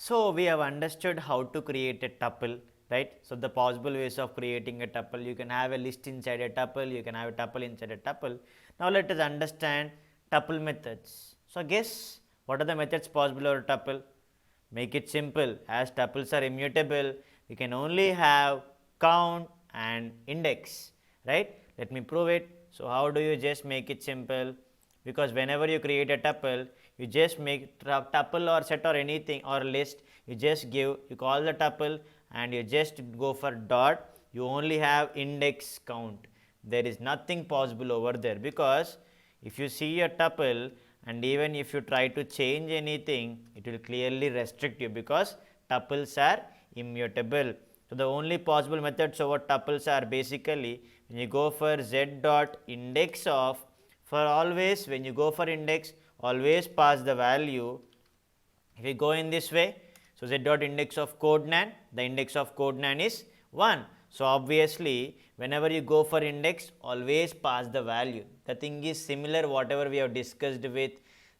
So we have understood how to create a tuple, right? So the possible ways of creating a tuple, you can have a list inside a tuple, you can have a tuple inside a tuple. Now let us understand tuple methods. So guess what are the methods possible for a tuple? Make it simple. As tuples are immutable, we can only have count and index, right? Let me prove it. So how do you just make it simple? Because whenever you create a tuple, you just make tuple or set or anything or list, you just give, you call the tuple and you just go for dot, you only have index count. There is nothing possible over there, because if you see a tuple and even if you try to change anything, it will clearly restrict you, because tuples are immutable. So the only possible methods over tuples are basically when you go for z dot index of, for always when you go for index, always pass the value. If you go in this way, so z dot index of codename, the index of codename is 1. So obviously whenever you go for index, always pass the value. The thing is similar whatever we have discussed with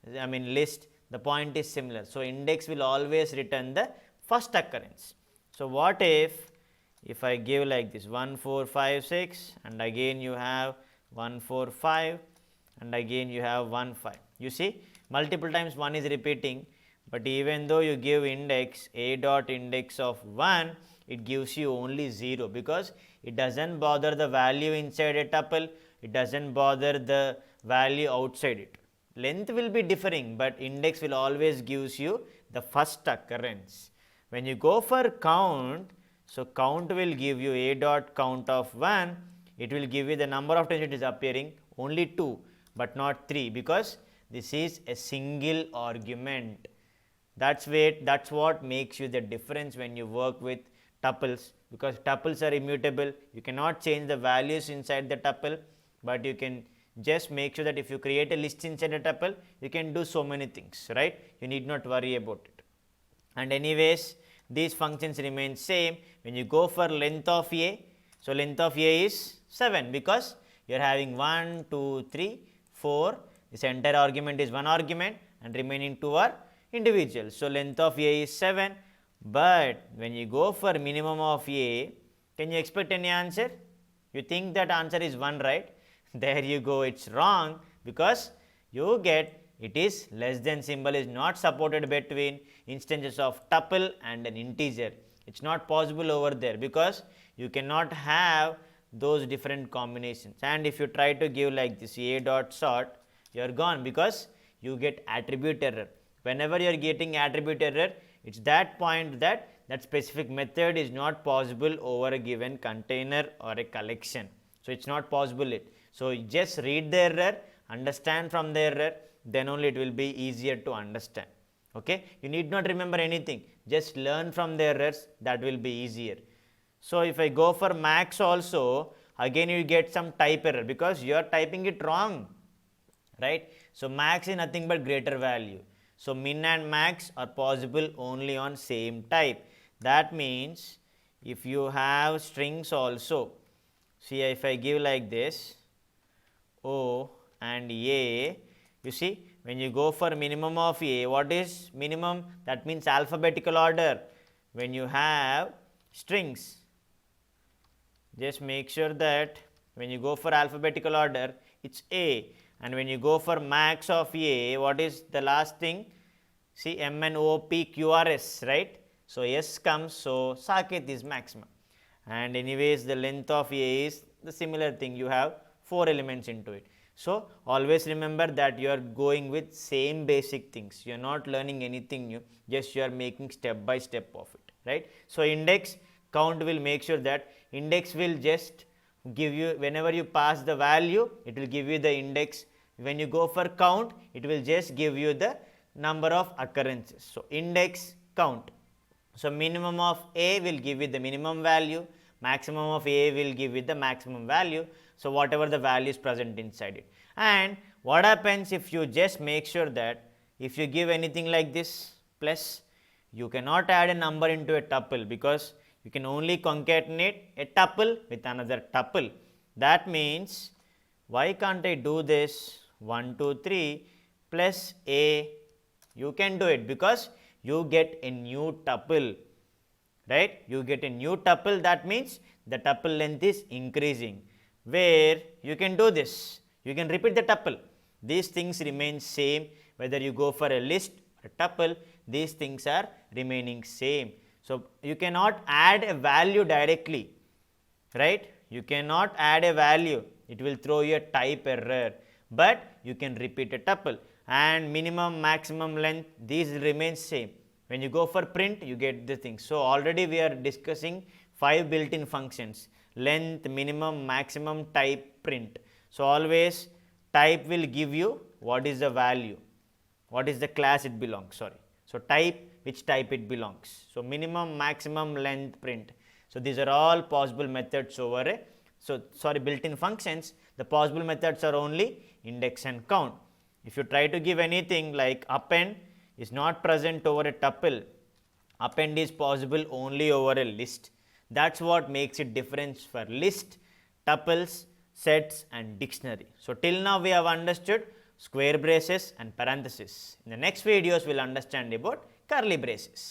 list, the point is similar. So index will always return the first occurrence. So what if I give like this 1 4 5 6 and again you have 1 4 5 and again you have 1 5. You see multiple times 1 is repeating, but even though you give index a dot index of 1, it gives you only 0, because it doesn't bother the value inside a tuple, it doesn't bother the value outside it. Length will be differing, but index will always gives you the first occurrence. When you go for count, so count will give you a dot count of 1, it will give you the number of times it is appearing, only 2 but not 3, because this is a single argument. That's what makes you the difference when you work with tuples, because tuples are immutable. You cannot change the values inside the tuple, but you can just make sure that if you create a list inside a tuple, you can do so many things, right? You need not worry about it. And anyways, these functions remain same. When you go for length of a, so length of a is 7, because you are having 1 2 3 4, this entire argument is one argument and remaining 2 are individual. So length of a is 7, but when you go for minimum of a, can you expect any answer? You think that answer is 1, right? There you go, it's wrong, because you get it is less than symbol is not supported between instances of tuple and an integer. It's not possible over there, because you cannot have those different combinations. And if you try to give like this a dot sort, you are gone, because you get attribute error. Whenever you are getting attribute error, it's that point that that specific method is not possible over a given container or a collection. So it's not possible it. So just read the error, understand from the error, then only it will be easier to understand. Okay, you need not remember anything, just learn from the errors, that will be easier. So if I go for max also, again you get some type error, because you are typing it wrong, right? So max is nothing but greater value. So min and max are possible only on same type. That means if you have strings also, see if I give like this O and A, you see when you go for minimum of A, what is minimum? That means alphabetical order. When you have strings, just make sure that when you go for alphabetical order, it's A. And when you go for max of A, what is the last thing? See M N O P Q R S, right? So S comes, so Saket is maximum. And anyways, the length of A is the similar thing, you have 4 elements into it. So always remember that you are going with same basic things, you are not learning anything new, just you are making step by step of it, right? So index count will make sure that index will just give you, whenever you pass the value, it will give you the index. When you go for count, it will just give you the number of occurrences. So index count. So minimum of A will give you the minimum value, maximum of A will give you the maximum value. So whatever the value is present inside it. And what happens if you just make sure that if you give anything like this plus, you cannot add a number into a tuple, because you can only concatenate a tuple with another tuple. That means why can't I do this 1 2 3 plus A? You can do it, because you get a new tuple, right? You get a new tuple, that means the tuple length is increasing, where you can do this, you can repeat the tuple. These things remain same whether you go for a list or a tuple, these things are remaining same. So you cannot add a value directly, right? You cannot add a value, it will throw you a type error, but you can repeat a tuple, and minimum maximum length, these remain same. When you go for print, you get the thing. So already we are discussing 5 built-in functions: length, minimum, maximum, type, print. So always type will give you what is the value, what is the class it belongs, sorry. So type, which type it belongs. So minimum, maximum, length, print. So these are all possible methods over a, so sorry, built-in functions. The possible methods are only index and count. If you try to give anything like append is not present over a tuple, append is possible only over a list. That's what makes it different for list, tuples, sets and dictionary. So till now we have understood square braces and parentheses. In the next videos we will understand about curly braces.